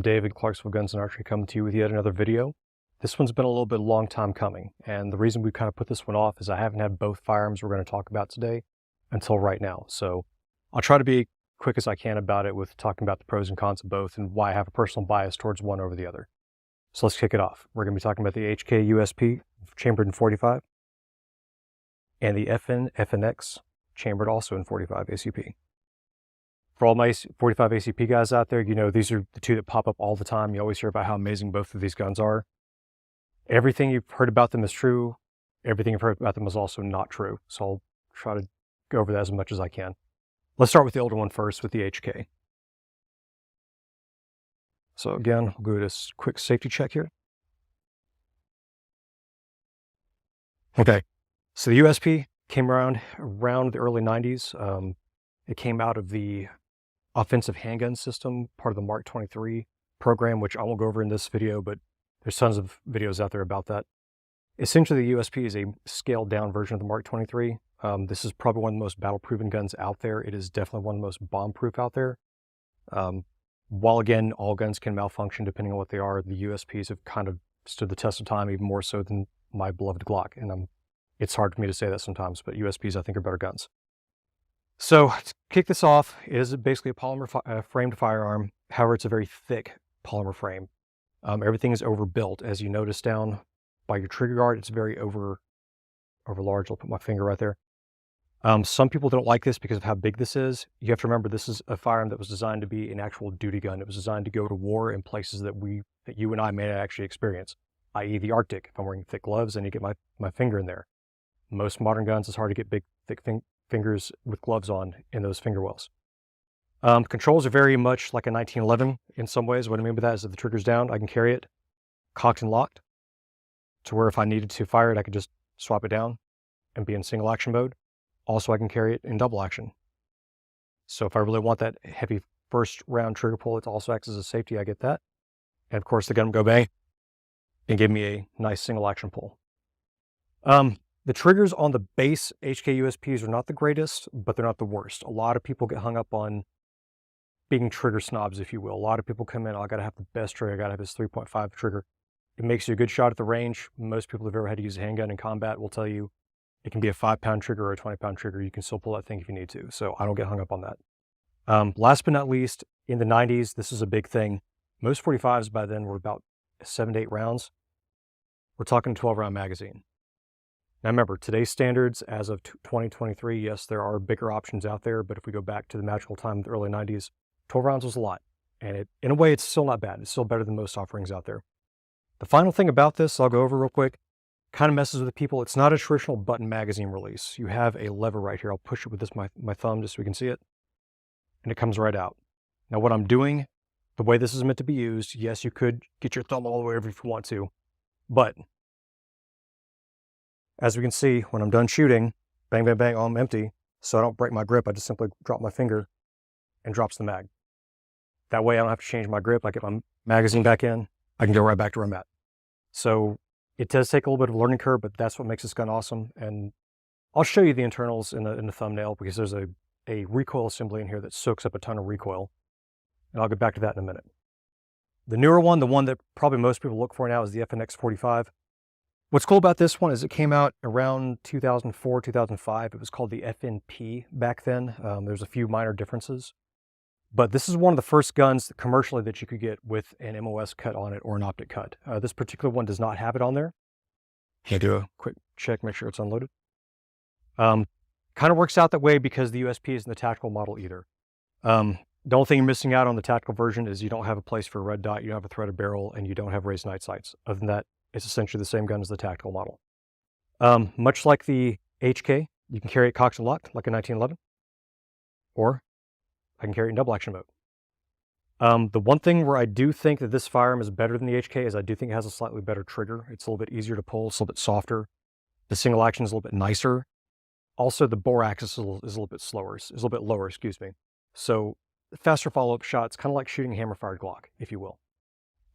David, Clarksville Guns and Archery, coming to you with yet another video. This one's been a little bit long time coming, and the reason we kind of put this one off is I haven't had both firearms we're going to talk about today until right now. So I'll try to be quick as I can about it with talking about the pros and cons of both and why I have a personal bias towards one over the other. So let's kick it off. We're going to be talking about the H&K USP chambered in 45 and the FNX chambered also in 45 ACP. For all my 45 ACP guys out there, you know these are the two that pop up all the time. You always hear about how amazing both of these guns are. Everything you've heard about them is true. Everything you've heard about them is also not true. So I'll try to go over that as much as I can. Let's start with the older one first, with the H&K. So again, we'll go to this quick safety check here. Okay, so the USP came around the early 90s. It came out of the offensive handgun system, part of the Mark 23 program, which I won't go over in this video, but there's tons of videos out there about that. Essentially, the USP is a scaled down version of the Mark 23. This is probably one of the most battle-proven guns out there. It is definitely one of the most bomb-proof out there. While again, all guns can malfunction depending on what they are, the USPs have kind of stood the test of time, even more so than my beloved Glock. And it's hard for me to say that sometimes, but USPs I think are better guns. So to kick this off, it is basically a polymer framed firearm. However, it's a very thick polymer frame. Everything is overbuilt. As you notice down by your trigger guard, it's very over large. I'll put my finger right there. Some people don't like this because of how big this is. You have to remember, this is a firearm that was designed to be an actual duty gun. It was designed to go to war in places that you and I may not actually experience, i.e. the Arctic. If I'm wearing thick gloves, I need to get my finger in there. Most modern guns, it's hard to get big, thick fingers with gloves on in those finger wells. Controls are very much like a 1911 in some ways. What I mean by that is that the trigger's down, I can carry it cocked and locked to where if I needed to fire it, I could just swap it down and be in single action mode. Also, I can carry it in double action. So if I really want that heavy first round trigger pull, it also acts as a safety. I get that. And of course, the gun will go bang and give me a nice single action pull. The triggers on the base H&K USPs are not the greatest, but they're not the worst. A lot of people get hung up on being trigger snobs, if you will. A lot of people come in, oh, I gotta have the best trigger, I gotta have this 3.5 trigger. It makes you a good shot at the range. Most people who've ever had to use a handgun in combat will tell you it can be a 5-pound trigger or a 20-pound trigger. You can still pull that thing if you need to. So I don't get hung up on that. Last but not least, in the 90s, this is a big thing. Most 45s by then were about 7 to 8 rounds. We're talking 12-round magazine. Now remember, today's standards as of 2023, yes, there are bigger options out there, but if we go back to the magical time of the early 90s, 12 rounds was a lot. And in a way, it's still not bad. It's still better than most offerings out there. The final thing about this, I'll go over real quick, kind of messes with the people. It's not a traditional button magazine release. You have a lever right here. I'll push it with my thumb just so we can see it. And it comes right out. Now what I'm doing, the way this is meant to be used, yes, you could get your thumb all the way over if you want to, but as we can see, when I'm done shooting, bang, bang, bang, I'm empty. So I don't break my grip. I just simply drop my finger and drops the mag. That way I don't have to change my grip. I get my magazine back in. I can go right back to where I'm at. So it does take a little bit of a learning curve, but that's what makes this gun awesome. And I'll show you the internals in the thumbnail because there's a recoil assembly in here that soaks up a ton of recoil. And I'll get back to that in a minute. The newer one, the one that probably most people look for now, is the FNX 45. What's cool about this one is it came out around 2004, 2005. It was called the FNP back then. There's a few minor differences. But this is one of the first guns commercially that you could get with an MOS cut on it or an optic cut. This particular one does not have it on there. Can I do a quick check, make sure it's unloaded? Kind of works out that way because the USP isn't the tactical model either. The only thing you're missing out on the tactical version is you don't have a place for a red dot, you don't have a threaded barrel, and you don't have raised night sights. Other than that, it's essentially the same gun as the tactical model. Much like the H&K, you can carry it cocked and locked like a 1911, or I can carry it in double action mode. The one thing where I do think that this firearm is better than the H&K is I do think it has a slightly better trigger. It's a little bit easier to pull, it's a little bit softer. The single action is a little bit nicer. Also, the bore axis is a little bit slower, is a little bit lower, excuse me. So faster follow-up shots, kind of like shooting a hammer-fired Glock, if you will.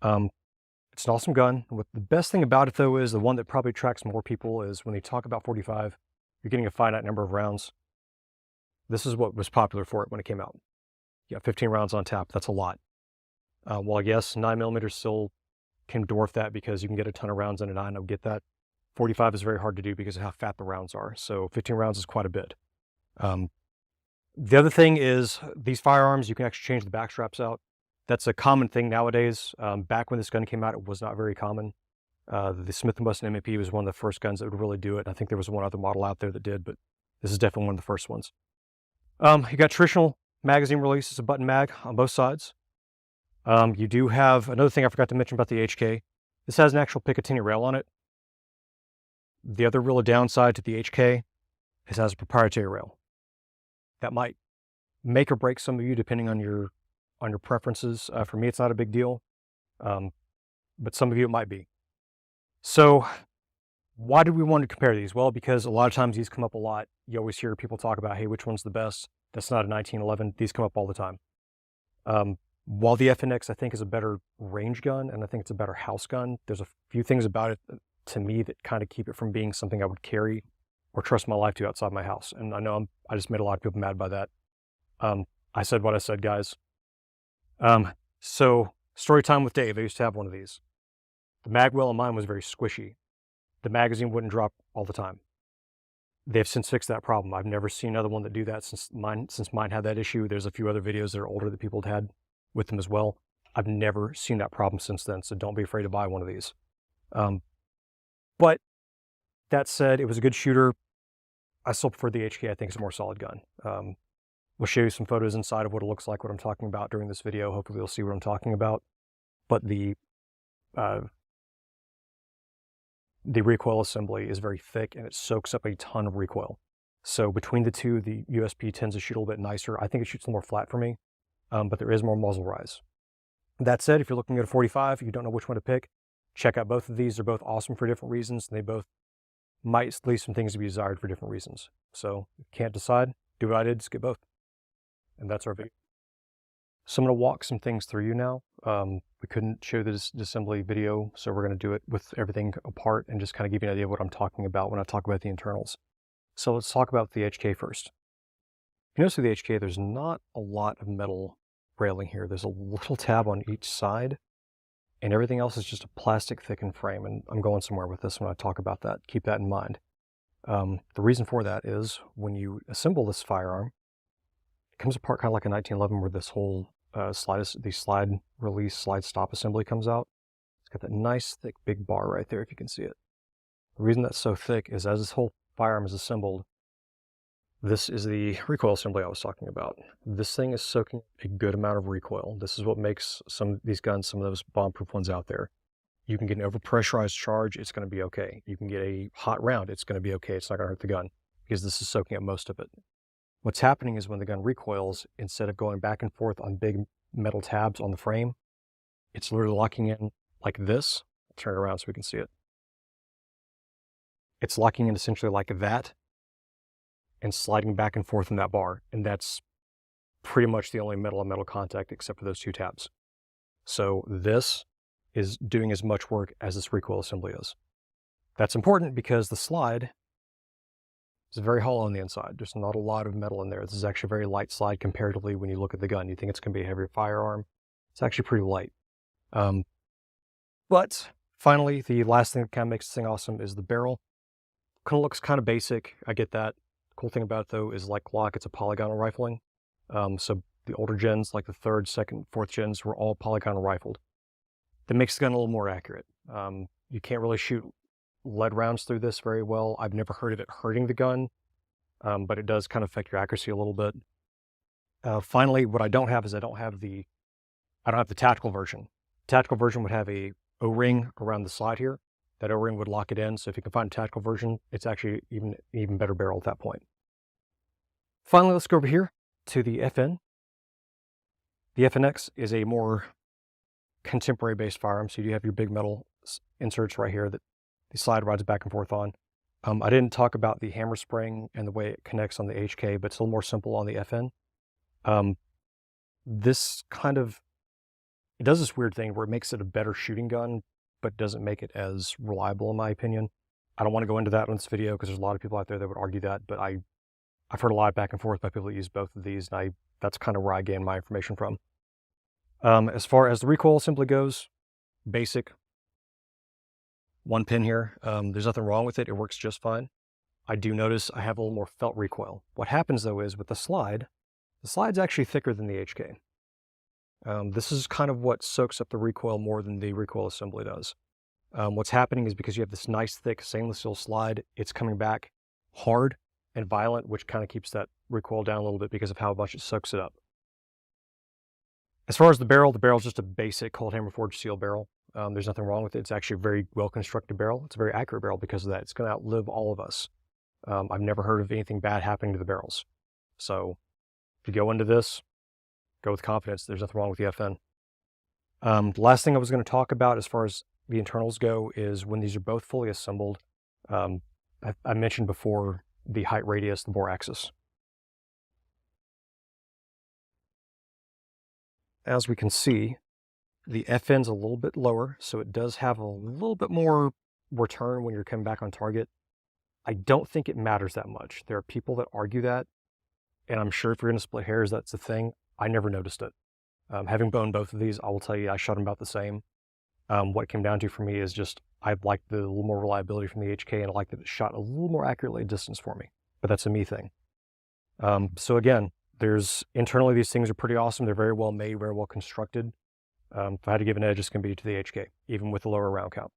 It's an awesome gun. What the best thing about it, though, is the one that probably attracts more people is when they talk about 45, you're getting a finite number of rounds. This is what was popular for it when it came out. You got 15 rounds on tap. That's a lot. While yes, 9mm still can dwarf that because you can get a ton of rounds in a 9, I get that. 45 is very hard to do because of how fat the rounds are, so 15 rounds is quite a bit. The other thing is these firearms, you can actually change the back straps out. That's a common thing nowadays. Back when this gun came out, it was not very common. The Smith & Wesson M&P was one of the first guns that would really do it. I think there was one other model out there that did, but this is definitely one of the first ones. You got traditional magazine release. It's a button mag on both sides. You do have another thing I forgot to mention about the HK. This has an actual Picatinny rail on it. The other real downside to the HK is it has a proprietary rail. That might make or break some of you depending on your preferences. For me, it's not a big deal, but some of you it might be. So why do we want to compare these? Well, because a lot of times these come up a lot. You always hear people talk about, hey, which one's the best? That's not a 1911. These come up all the time. While the FNX, I think, is a better range gun, and I think it's a better house gun, there's a few things about it to me that kind of keep it from being something I would carry or trust my life to outside my house. And I know I just made a lot of people mad by that. I said what I said, guys. So story time with Dave. I used to have one of these. The mag well on mine was very squishy. The magazine wouldn't drop all the time. They've since fixed that problem. I've never seen another one that do that since mine had that issue. There's a few other videos that are older that people had with them as well. I've never seen that problem since then, so don't be afraid to buy one of these. But that said, it was a good shooter. I still prefer the HK. I think it's a more solid gun. We'll show you some photos inside of what it looks like, what I'm talking about during this video. Hopefully you'll see what I'm talking about. But the recoil assembly is very thick and it soaks up a ton of recoil. So between the two, the USP tends to shoot a little bit nicer. I think it shoots a little more flat for me, but there is more muzzle rise. That said, if you're looking at a 45, you don't know which one to pick, check out both of these. They're both awesome for different reasons, and they both might leave some things to be desired for different reasons. So if you can't decide, do what I did, just get both. And that's our video. So I'm going to walk some things through you now. We couldn't show this assembly video, so we're going to do it with everything apart and just kind of give you an idea of what I'm talking about when I talk about the internals. So let's talk about the HK first. If you notice with the HK, there's not a lot of metal railing here. There's a little tab on each side, and everything else is just a plastic thickened frame, and I'm going somewhere with this when I talk about that. Keep that in mind. The reason for that is when you assemble this firearm, it comes apart kind of like a 1911 where this whole slide release, slide stop assembly comes out. It's got that nice thick big bar right there if you can see it. The reason that's so thick is as this whole firearm is assembled, this is the recoil assembly I was talking about. This thing is soaking a good amount of recoil. This is what makes some of these guns, some of those bomb-proof ones out there. You can get an overpressurized charge, it's going to be okay. You can get a hot round, it's going to be okay. It's not going to hurt the gun because this is soaking up most of it. What's happening is when the gun recoils, instead of going back and forth on big metal tabs on the frame, it's literally locking in like this. I'll turn it around so we can see it. It's locking in essentially like that and sliding back and forth in that bar. And that's pretty much the only metal on metal contact except for those two tabs. So this is doing as much work as this recoil assembly is. That's important because the slide is very hollow on the inside. There's not a lot of metal in there. This is actually a very light slide comparatively when you look at the gun. You think it's going to be a heavier firearm. It's actually pretty light. But finally, the last thing that kind of makes this thing awesome is the barrel. Kind of looks kind of basic. I get that. Cool thing about it though is like Glock, it's a polygonal rifling. So the older gens, like the 3rd, 2nd, 4th gens, were all polygonal rifled. That makes the gun a little more accurate. You can't really shoot lead rounds through this very well. I've never heard of it hurting the gun, but it does kind of affect your accuracy a little bit. Finally, what I don't have is I don't have the tactical version. The tactical version would have a O-ring around the slide here. That O-ring would lock it in, so if you can find a tactical version, it's actually even better barrel at that point. Finally, let's go over here to the FN. The FNX is a more contemporary-based firearm, so you do have your big metal inserts right here that the slide rides back and forth on. I didn't talk about the hammer spring and the way it connects on the HK, but it's a little more simple on the FN. This kind of, it does this weird thing where it makes it a better shooting gun, but doesn't make it as reliable in my opinion. I don't want to go into that in this video because there's a lot of people out there that would argue that, but I've heard a lot back and forth by people that use both of these, and that's kind of where I gain my information from. As far as the recoil assembly goes, basic. One pin here. There's nothing wrong with it. It works just fine. I do notice I have a little more felt recoil. What happens though is with the slide's actually thicker than the HK. This is kind of what soaks up the recoil more than the recoil assembly does. What's happening is because you have this nice thick stainless steel slide, it's coming back hard and violent, which kind of keeps that recoil down a little bit because of how much it soaks it up. As far as the barrel's just a basic cold hammer forged steel barrel. There's nothing wrong with it. It's actually a very well constructed barrel. It's a very accurate barrel because of that. It's going to outlive all of us. I've never heard of anything bad happening to the barrels. So if you go into this, go with confidence. There's nothing wrong with the FN. The last thing I was going to talk about as far as the internals go is when these are both fully assembled. I mentioned before the height radius, the bore axis. As we can see, the FN's a little bit lower, so it does have a little bit more return when you're coming back on target. I don't think it matters that much. There are people that argue that, and I'm sure if you're going to split hairs, that's the thing. I never noticed it. Having boned both of these, I will tell you I shot them about the same. What it came down to for me is just I liked the little more reliability from the HK, and I liked that it shot a little more accurately at distance for me. But that's a me thing. So again, internally these things are pretty awesome. They're very well made, very well constructed. If I had to give an edge, it's going to be to the HK, even with the lower round count.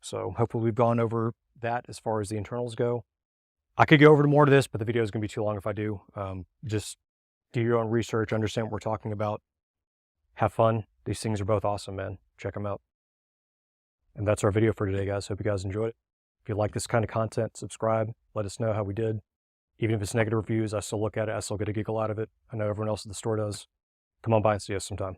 So hopefully we've gone over that as far as the internals go. I could go over more to this, but the video is going to be too long if I do. Just do your own research, understand what we're talking about, have fun. These things are both awesome, man. Check them out. And that's our video for today, guys. Hope you guys enjoyed it. If you like this kind of content, subscribe. Let us know how we did. Even if it's negative reviews, I still look at it. I still get a giggle out of it. I know everyone else at the store does. Come on by and see us sometime.